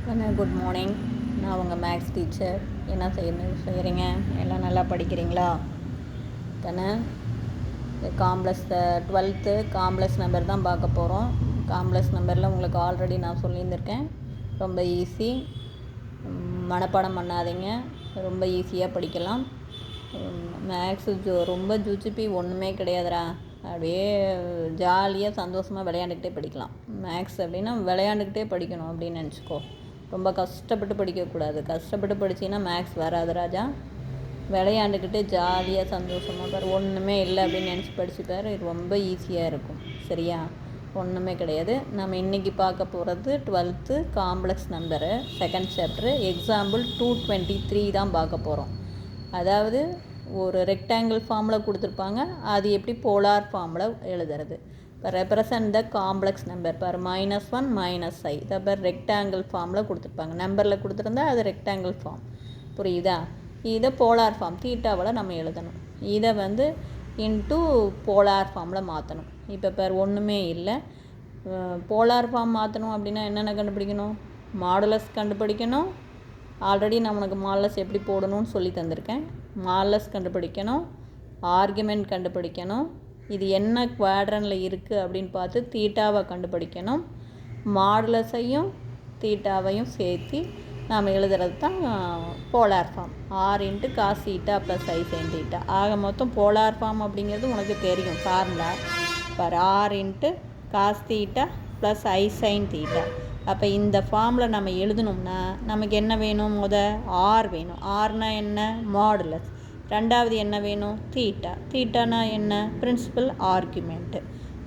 கண்ணு good morning. நான் உங்கள் மேக்ஸ் டீச்சர். என்ன செய்கிறீங்க? எல்லாம் நல்லா படிக்கிறீங்களா? கண்ணு, காம்ப்ளெக்ஸ் 12th காம்ப்ளெக்ஸ் நம்பர் தான் பார்க்க போகிறோம். காம்ப்ளெக்ஸ் நம்பரில் உங்களுக்கு ஆல்ரெடி நான் சொல்லியிருந்திருக்கேன். ரொம்ப ஈஸி, மனப்பாடம் பண்ணாதீங்க, ரொம்ப ஈஸியாக படிக்கலாம். மேக்ஸு ரொம்ப ஜுஜிபி ஒன்றுமே கிடையாதுடா, அப்படியே ஜாலியாக சந்தோஷமாக விளையாண்டுக்கிட்டே படிக்கலாம். மேக்ஸ் அப்படின்னா விளையாண்டுக்கிட்டே படிக்கணும் அப்படின்னு நினச்சிக்கோ. ரொம்ப கஷ்டப்பட்டு படிக்கக்கூடாது. கஷ்டப்பட்டு படிச்சிங்கன்னா மேக்ஸ் வராது ராஜா. விளையாண்டுக்கிட்டு ஜாலியாக சந்தோஷமாக பாரு, ஒன்றுமே இல்லை அப்படின்னு நினச்சி படிச்சுப்பார். இது ரொம்ப ஈஸியாக இருக்கும். சரியா? ஒன்றுமே கிடையாது. நம்ம இன்றைக்கி பார்க்க போகிறது 12th complex number, second chapter, example 223 தான் பார்க்க போகிறோம். அதாவது ஒரு ரெக்டாங்கிள் ஃபார்மில் கொடுத்துருப்பாங்க, அது எப்படி போலார் ஃபார்மில் எழுதுறது. இப்போ ரெப்ரசன்ட் த காம்ப்ளெக்ஸ் நம்பர் பார், -1 -i. இதை பார் ரெக்டாங்கிள் ஃபார்மில் கொடுத்துருப்பாங்க. நம்பரில் கொடுத்துருந்தா அது ரெக்டாங்கிள் ஃபார்ம். புரியுதா? இதை போலார் ஃபார்ம் தீட்டாவில் நம்ம எழுதணும். இதை இன்ட்டு போலார் ஃபார்மில் மாற்றணும். இப்போ பார் ஒன்றுமே இல்லை. போலார் ஃபார்ம் மாற்றணும் அப்படின்னா என்னென்ன கண்டுபிடிக்கணும்? மாடுலஸ் கண்டுபிடிக்கணும். ஆல்ரெடி நான் உனக்கு மாடுலஸ் எப்படி போடணும்னு சொல்லி தந்திருக்கேன். மாடுலஸ் கண்டுபிடிக்கணும், ஆர்குமெண்ட் கண்டுபிடிக்கணும், இது என்ன குவாட்ரனில் இருக்குது அப்படின்னு பார்த்து தீட்டாவை கண்டுபிடிக்கணும். மாடுலஸையும் தீட்டாவையும் சேர்த்து நாம் எழுதுறது தான் polar form. R into cos theta plus i sine theta. ஆக மொத்தம் போலார் ஃபார்ம் அப்படிங்கிறது உனக்கு தெரியும் ஃபார்முலா. பர் r into cos theta plus i sine theta. அப்போ இந்த ஃபார்மில் நம்ம எழுதணும்னா நமக்கு என்ன வேணும்? ஆர் வேணும். ஆர்னா என்ன? மாடுலஸ். ரெண்டாவது என்ன வேணும்? தீட்டா. தீட்டானா என்ன? Principal argument.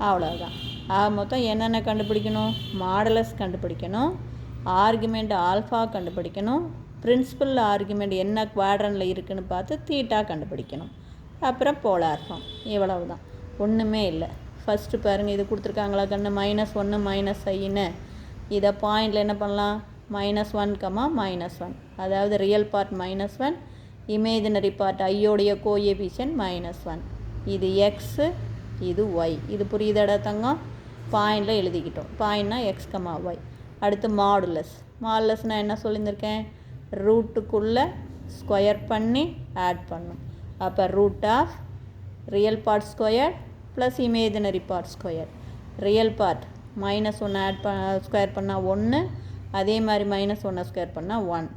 அவ்வளோதான். ஆக மொத்தம் என்னென்ன கண்டுபிடிக்கணும்? மாடுலஸ் கண்டுபிடிக்கணும், ஆர்குமெண்ட் ஆல்ஃபா கண்டுபிடிக்கணும், பிரின்சிபல் ஆர்குமெண்ட் என்ன குவாட்ரனில் இருக்குதுன்னு பார்த்து தீட்டா கண்டுபிடிக்கணும். அப்புறம் போலார் ஃபார்ம். இவ்வளவு தான், ஒன்றுமே இல்லை. ஃபஸ்ட்டு பாருங்கள், இது கொடுத்துருக்காங்களா கண்ணு? -1 -iன்னு. இதை பாயிண்டில் என்ன பண்ணலாம்? -1, -1. அதாவது ரியல் பார்ட் -1, இமேஜினரி பார்ட் ஐயோடைய கோஎஃபிஷியன்ட் -1. இது எக்ஸு, இது ஒய். இது புரியுதாடா தங்கம்? பாயிண்டில் எழுதிக்கிட்டோம். பாயிண்ட்னா x, y. அடுத்து மாடுலஸ். மாடுலஸ்னால் என்ன சொல்லியிருந்திருக்கேன்? ரூட்டுக்குள்ளே ஸ்கொயர் பண்ணி ஆட் பண்ணும். அப்போ root of real part square plus imaginary part square. Real part -1 add square பண்ணால் 1, அதே மாதிரி -1 ஸ்கொயர் பண்ணால் 1.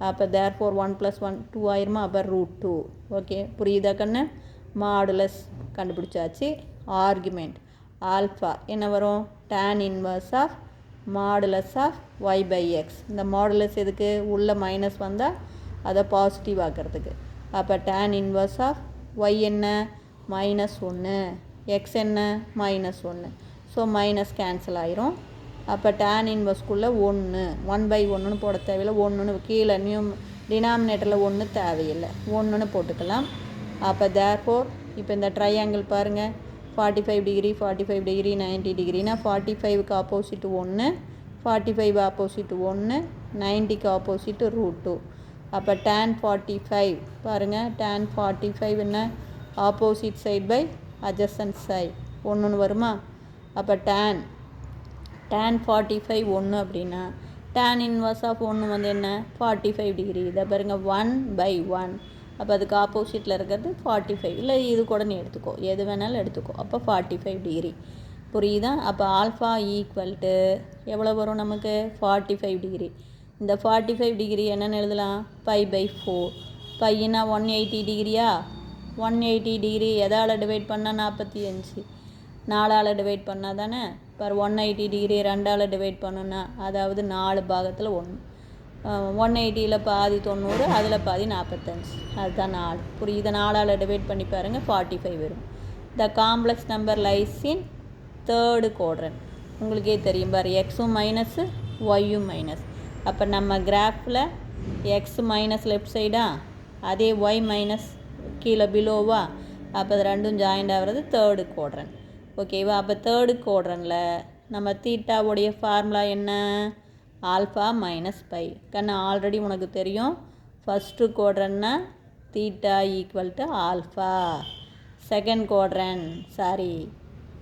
அப்போ தேர்ஃபோர் 1 + 1 2 ஆயிருமா? அப்போ √2. ஓகே, புரியுதா கண்ணு? மாடுலஸ் கண்டுபிடிச்சாச்சு. ஆர்குமெண்ட் ஆல்ஃபா என்ன வரும்? tan inverse of modulus of y/x. இந்த மாடுலஸ் எதுக்கு? உள்ள மைனஸ் வந்தால் அதை பாசிட்டிவ் ஆக்கிறதுக்கு. அப்போ tan இன்வர்ஸ் ஆஃப் y என்ன? -1, x என்ன? -1. ஸோ மைனஸ் கேன்சல் ஆயிரும். அப்போ tan இன்வர்ஸ்குள்ளே 1/1ன்னு போட தேவையில்லை. 1ன்னு கீழே டினாமினேட்டரில் 1 தேவையில்லை, 1ன்னு போட்டுக்கலாம். அப்போ தேர்ஃபோர் இப்போ இந்த ட்ரையாங்கிள் பாருங்கள், 45 டிகிரி 45 டிகிரி 90 டிகிரினா 45க்கு ஆப்போசிட் 1, 45 ஆப்போசிட் 1, 90க்கு ஆப்போசிட் √2. அப்போ tan 45 பாருங்கள், tan 45 என்ன? Opposite side by adjacent side 1ன்னு வருமா? அப்போ tan 45 1 அப்படின்னா tan இன்வர்ஸ் ஆஃப் 1 என்ன? 45 டிகிரி. இதை பாருங்கள், 1/1. அப்போ அதுக்கு ஆப்போசிட்டில் இருக்கிறது 45. இல்லை இது கூட நீ எடுத்துக்கோ, எது வேணாலும் எடுத்துக்கோ. அப்போ 45 டிகிரி. புரியுதா? அப்போ ஆல்ஃபா ஈக்குவல் டு எவ்வளோ வரும் நமக்கு? 45 டிகிரி. இந்த 45 டிகிரி என்னென்னு எழுதலாம்? π/4. பையனா 180 டிகிரியா? 180 டிகிரி எதால் டிவைட் பண்ணால் 45, 4ஆல் டிவைட் பண்ணால் தானே. இப்போ 180 டிகிரி 2ஆல் டிவைட் பண்ணோன்னா, அதாவது 4 பாகத்தில் 1. 180ல் பாதி 90, அதில் பாதி 45. அதுதான் 4. புரியுது? 4ஆல் டிவைட் பண்ணி பாருங்கள், 45 வரும். த காம்ப்ளெக்ஸ் நம்பர் லைஸ் இன் தேர்டு குவாட்ரண்ட். உங்களுக்கே தெரியும் பாரு, எக்ஸும் மைனஸு, ஒய்யும் மைனஸ். அப்போ நம்ம கிராஃபில் எக்ஸ் மைனஸ் லெஃப்ட் சைடா, அதே ஒய் மைனஸ் கீழே பிலோவா. அப்போ அது ரெண்டும் ஜாயிண்ட் ஆகிறது தேர்டு குவாட்ரண்ட். ஓகேவா? அப்போ தேர்டு குவாட்ரனில் நம்ம தீட்டாவுடைய ஃபார்முலா என்ன? ஆல்ஃபா -π. கண்ணா ஆல்ரெடி உனக்கு தெரியும். ஃபஸ்ட்டு குவாட்ரன்னா theta equal to alpha. Second quadrant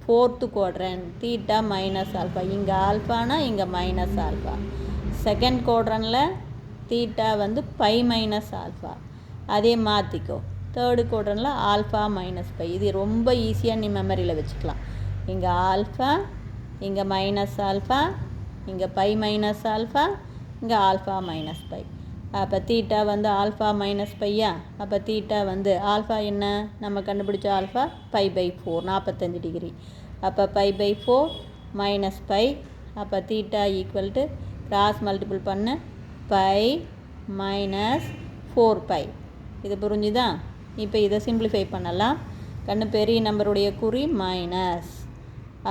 fourth quadrant theta -alpha. இங்கே ஆல்ஃபானா இங்கே -ஆல்ஃபா. செகண்ட் குவாட்ரனில் தீட்டா வந்து பை மைனஸ் ஆல்ஃபா. அதே மாற்றிக்கோ. தேர்டு குவாட்ரனில் ஆல்ஃபா மைனஸ் பை. இது ரொம்ப ஈஸியாக நீ மெமரியில் வச்சுக்கலாம். இங்கே ஆல்ஃபா, இங்கே மைனஸ் ஆல்ஃபா, இங்கே பை மைனஸ் ஆல்ஃபா, இங்கே ஆல்ஃபா மைனஸ் பை. அப்போ தீட்டா வந்து ஆல்ஃபா மைனஸ் பையா. அப்போ தீட்டா வந்து ஆல்ஃபா என்ன நம்ம கண்டுபிடிச்ச ஆல்ஃபா π/4 45 டிகிரி. அப்போ π/4 மைனஸ் பை. அப்போ theta equal to cross multiple பண்ணு பை மைனஸ் 4π. இது புரிஞ்சுதா? இப்போ இதை சிம்பிளிஃபை பண்ணலாம். கண்ணு பெரிய நம்பருடைய குறி மைனஸ்.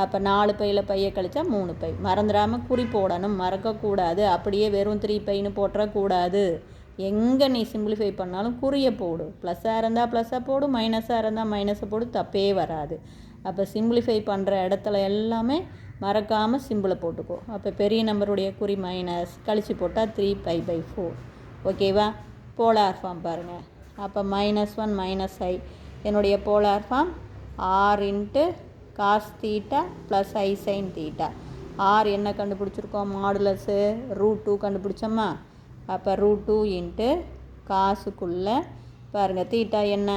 அப்போ 4 பையில் பையை கழிச்சா 3 பை. மறந்துடாமல் குறி போடணும், மறக்கக்கூடாது. அப்படியே வெறும் 3 பைன்னு போட்டுறக்கூடாது. எங்கே நீ சிம்பிளிஃபை பண்ணாலும் குறியை போடு. ப்ளஸ்ஸாக இருந்தால் ப்ளஸ்ஸாக போடு, மைனஸாக இருந்தால் மைனஸை போடு, தப்பே வராது. அப்போ சிம்பிளிஃபை பண்ணுற இடத்துல எல்லாமே மறக்காமல் சிம்பிளை போட்டுக்கோ. அப்போ பெரிய நம்பருடைய குறி மைனஸ், கழிச்சு போட்டால் 3π/4. ஓகேவா? போலார் ஃபார்ம் பாருங்கள். அப்போ -1 மைனஸ் ஐ. என்னுடைய polar form r into cos theta plus i sine theta. R என்ன கண்டுபிடிச்சிருக்கோம்? மாடுலஸு √2 கண்டுபிடிச்சோம்மா. அப்போ √2 இன்ட்டு காசுக்குள்ளே பாருங்கள் தீட்டா என்ன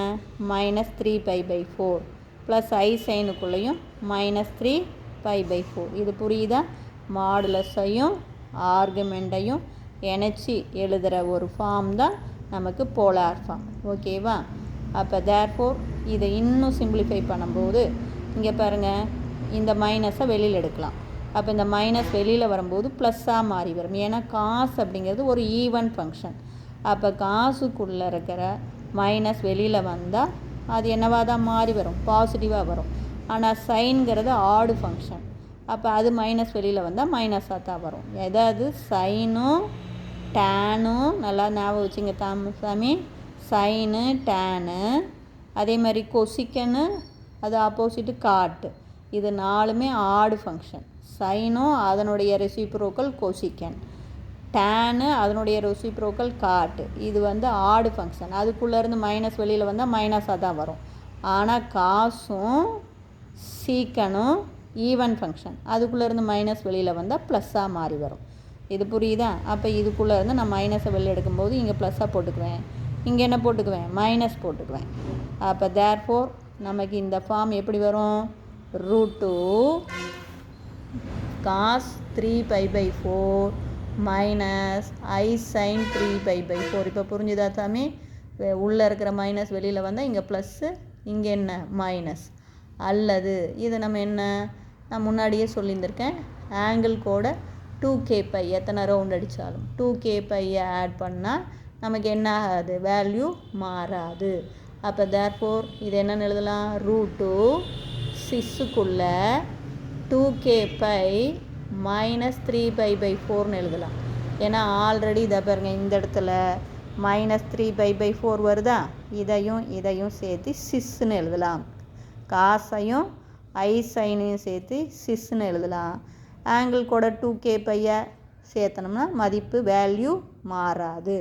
-3π/4 ப்ளஸ் ஐ சைனுக்குள்ளேயும் -3π/4. இது புரியுதா? மாடுலஸையும் ஆர்குமெண்ட்டையும் இணைச்சி எழுதுகிற ஒரு ஃபார்ம் தான் நமக்கு போலார் ஃபார்ம். ஓகேவா? அப்போ தேர்ஃபோர் இதை இன்னும் சிம்பிளிஃபை பண்ணும்போது இங்கே பாருங்கள், இந்த மைனஸை வெளியில் எடுக்கலாம். அப்போ இந்த மைனஸ் வெளியில் வரும்போது ப்ளஸ்ஸாக மாறி வரும். ஏன்னா காசு அப்படிங்கிறது ஒரு ஈவன் ஃபங்க்ஷன். அப்போ காசுக்குள்ளே இருக்கிற மைனஸ் வெளியில் வந்தால் அது என்னவாக தான் மாறி வரும்? பாசிட்டிவாக வரும். ஆனால் சைன்கிறது ஆடு ஃபங்க்ஷன். அப்போ அது மைனஸ் வெளியில் வந்தால் மைனஸாக தான் வரும். எதாவது சைனும் டேனும் நல்லா ஞாபகம் வச்சுங்க சாமி. சைனு டேனு, அதே மாதிரி கொசிக்கனு, அது ஆப்போசிட்டு காட்டு. இது 4மே ஆடு ஃபங்க்ஷன். சைனும் அதனுடைய ரெசிப்ரோக்கல் கொசிக்கன், டேனு அதனுடைய ரெசிப்ரோக்கல் காட்டு. இது வந்து ஆடு ஃபங்க்ஷன். அதுக்குள்ளேருந்து மைனஸ் வெளியில் வந்தால் மைனஸாக தான் வரும். ஆனால் காசும் சீக்கனும் ஈவன் ஃபங்க்ஷன். அதுக்குள்ளேருந்து மைனஸ் வெளியில் வந்தால் ப்ளஸ்ஸாக மாறி வரும். இது புரியுதா? அப்போ இதுக்குள்ளேருந்து நான் மைனஸை வெளியில் எடுக்கும்போது இங்கே ப்ளஸ்ஸாக போட்டுக்குவேன், இங்கே என்ன போட்டுக்குவேன்? மைனஸ் போட்டுக்குவேன். அப்போ தேர்ஃபோர் நமக்கு இந்த ஃபார்ம் எப்படி வரும்? √2 cos 3π/4 மைனஸ் ஐ சைன் 3π/4. இப்போ புரிஞ்சுதா சாமி? உள்ளே இருக்கிற மைனஸ் வெளியில் வந்தால் இங்கே ப்ளஸ்ஸு, இங்கே என்ன மைனஸ். அல்லது இது நம்ம என்ன நான் முன்னாடியே சொல்லியிருந்திருக்கேன், ஆங்கிள் கூட 2kπ எத்தனை ரவுண்ட் அடித்தாலும் 2kπயை ஆட் பண்ணால் நமக்கு என்ன ஆகாது? வேல்யூ மாறாது. அப்போ தேர்ஃபோர் இது என்னென்னு எழுதலாம்? √2 6க்குள்ளே 2kπ மைனஸ் 3π/4ன்னு எழுதலாம். ஏன்னா ஆல்ரெடி இதை பாருங்கள், இந்த இடத்துல -3π/4 வருதா? இதையும் சேர்த்து 6ன்னு எழுதலாம். காசையும் ஐ சைனையும் சேர்த்து 6ன்னு எழுதலாம். ஆங்கிள் கூட 2kπயை சேர்த்தனோம்னா மதிப்பு வேல்யூ மாறாது.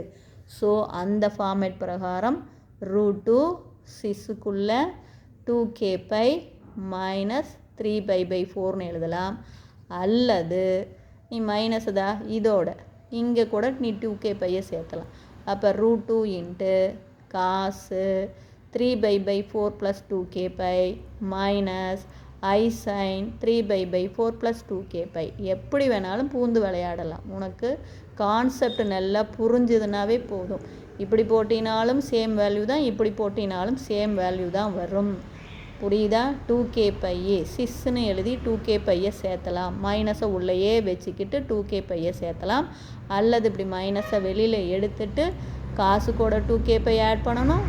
ஸோ அந்த ஃபார்மேட் பிரகாரம் √2 6க்குள்ளே 2kπ மைனஸ் 3π/4ன்னு எழுதலாம். அல்லது நீ மைனஸ் தான் இதோட இங்கே கூட நீ 2kπயை சேர்த்தலாம். அப்போ √2 இன்ட்டு காசு 3π/4 ப்ளஸ் 2kπ மைனஸ் ஐ சைன் 3π/4 ப்ளஸ் 2kπ. எப்படி வேணாலும் பூந்து விளையாடலாம். உனக்கு கான்செப்ட் நல்லா புரிஞ்சுதுனாவே போதும். இப்படி போட்டினாலும் சேம் வேல்யூ தான், இப்படி போட்டினாலும் சேம் வேல்யூ தான் வரும். புரியுதா? 2kπ 6ன்னு எழுதி 2kπயை சேர்த்தலாம். மைனஸை உள்ளேயே வச்சுக்கிட்டு 2kπயை சேர்த்தலாம். அல்லது இப்படி மைனஸை வெளியில் எடுத்துட்டு காசு கூட 2kπ ஆட் பண்ணணும்,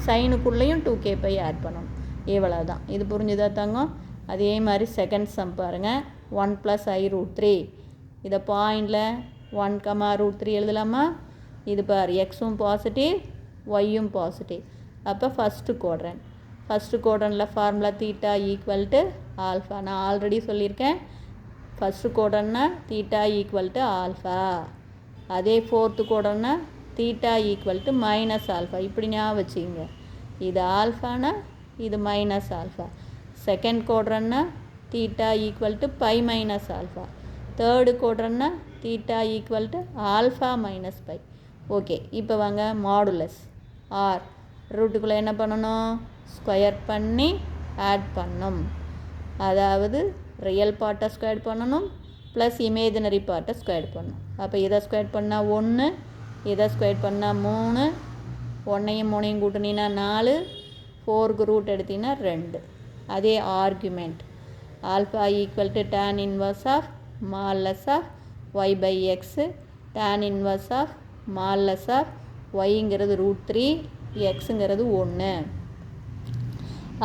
சைனுக்குள்ளேயும் 2kπ ஆட் பண்ணணும். இவ்வளோ தான். இது புரிஞ்சுதா தங்கம்? அதே மாதிரி செகண்ட் சம் பாருங்கள். 1 + i√3. இதை பாயிண்டில் 1, √3 எழுதலாமா? இது பார், எக்ஸும் பாசிட்டிவ் ஒய்யும் பாசிட்டிவ். அப்போ ஃபஸ்ட்டு குவாட்ரண்டில் formula theta equal to alpha. நான் ஆல்ரெடி சொல்லியிருக்கேன், ஃபஸ்ட்டு குவாட்ரண்ட்னா தீட்டா ஈக்குவல் டு ஆல்ஃபா. அதே ஃபோர்த்து குவாட்ரண்ட்னா theta equal to minus alpha. இப்படி ஞாபகம் வச்சுங்க. இது ஆல்ஃபானா இது மைனஸ் ஆல்ஃபா. செகண்ட் குவாட்ரண்ட்னா theta equal to pi minus alpha. Third குவாட்ரண்ட்னா theta equal to alpha minus pi. Okay, இப்போ வாங்க மாடுலஸ் ஆர் ரூட்டுக்குள்ளே என்ன பண்ணணும், ஸ்கொயர் பண்ணி ஆட் பண்ணணும். அதாவது ரியல் பார்ட்டை ஸ்கொயர் பண்ணணும் ப்ளஸ் இமேஜினரி பார்ட்டை ஸ்கொயர் பண்ணணும். அப்போ இதை ஸ்கொயர் பண்ணால் 1, இதை ஸ்கொயர் பண்ணால் 3, 1ஐயும் 3ஐயும் கூட்டினீங்கன்னா 4, 4க்கு ரூட் எடுத்தீங்கன்னா 2. அதே argument alpha equal to tan inverse of modulus of y by x, tan inverse of modulus of ஒய்ங்கிறது √3, எக்ஸுங்கிறது 1.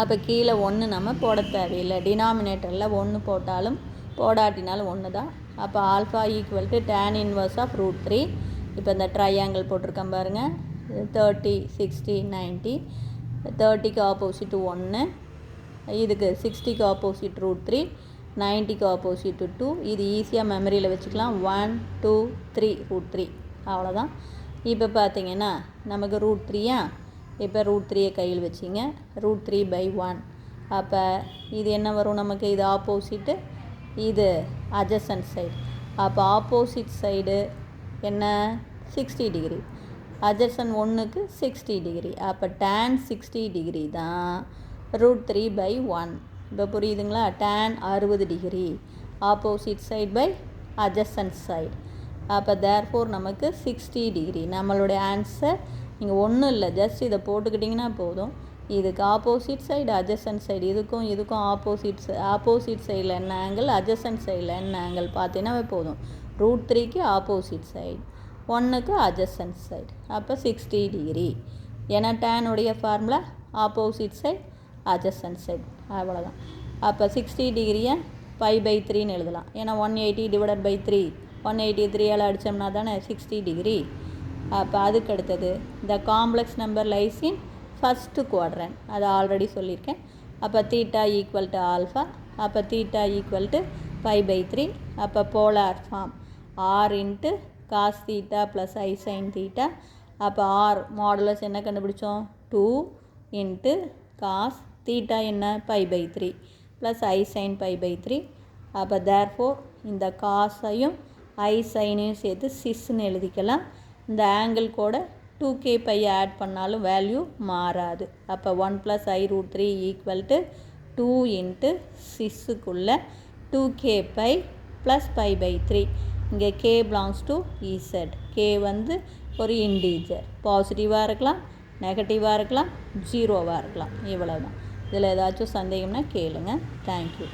அப்போ கீழே 1 நம்ம போட தேவையில்லை. டினாமினேட்டரில் 1 போட்டாலும் போடாட்டினாலும் 1 தான். அப்போ alpha equal to tan inverse of √3. இப்போ இந்த ட்ரையாங்கிள் போட்டிருக்கேன் பாருங்கள், 30, 60, 90. 30க்கு ஆப்போசிட் 1, இதுக்கு 60க்கு ஆப்போசிட் √3, 90க்கு ஆப்போசிட் 2. இது ஈஸியாக மெமரியில் வச்சுக்கலாம். 1, 2, 3 √3 அவ்வளோதான். இப்போ பார்த்தீங்கன்னா நமக்கு √3யா, இப்போ √3யை கையில் வச்சிங்க, √3/1. அப்போ இது என்ன வரும் நமக்கு, இது ஆப்போசிட்டு, இது அட்ஜசன்ட் சைடு. அப்போ ஆப்போசிட் சைடு என்ன 60 டிகிரி, அட்ஜசன்ட் 1க்கு 60 டிகிரி. அப்போ tan 60 டிகிரி தான் √3/1. இப்போ புரியுதுங்களா, tan 60 degree opposite side by adjacent side. அப்போ தேர்ஃபோர் நமக்கு 60 டிகிரி. நம்மளுடைய ஆன்சர் நீங்கள் ஒன்றும் இல்லை, ஜஸ்ட் இதை போட்டுக்கிட்டிங்கன்னா போதும். இதுக்கு ஆப்போசிட் சைடு அட்ஜசன்ட் சைடு, இதுக்கும் ஆப்போசிட் சைடில் என்ன ஆங்கிள், அட்ஜசன்ட் சைடில் என்ன ஆங்கிள் பார்த்தீங்கன்னா போதும். √3க்கு ஆப்போசிட் சைடு, 1க்கு அட்ஜசன்ட் சைடு. அப்போ 60 டிகிரி. ஏன்னா டேனுடைய formula opposite side adjacent side, அவ்வளோதான். அப்போ 60 டிகிரியை π/3ன்னு எழுதலாம். ஏன்னா 180 டிவைடட் பை 3, 183 அடித்தோம்னா தானே 60 டிகிரி. அப்போ அதுக்கு அடுத்தது the complex number lies in first quadrant, அதை ஆல்ரெடி சொல்லியிருக்கேன். அப்போ தீட்டா ஈக்குவல் டு ஆல்ஃபா, அப்போ தீட்டா ஈக்குவல் டு π/3. அப்போ polar form r into cos theta plus i sine theta. அப்போ ஆர் மாடுலஸ் என்ன கண்டுபிடிச்சோம், 2 இன்ட்டு காஸ் தீட்டா என்ன π/3 ப்ளஸ் ஐ சைன் π/3. அப்போ தேர்ஃபோர் இந்த காஸையும் ஐ சைனையும் சேர்த்து சிஸ்ன்னு எழுதிக்கலாம். இந்த ஆங்கிள் கூட 2k பை ஆட் பண்ணாலும் வேல்யூ மாறாது. அப்போ 1 + i√3 ஈக்குவல் டு 2 இன்ட்டு சிஸ்ஸுக்குள்ளே 2k பை ப்ளஸ் π/3. இங்கே k belongs to Z. k வந்து ஒரு இன்டீஜர், பாசிட்டிவாக இருக்கலாம், நெகட்டிவாக இருக்கலாம், 0வாக இருக்கலாம். இவ்வளோ தான். இதில் ஏதாச்சும் சந்தேகம்னா கேளுங்க. தேங்க்யூ.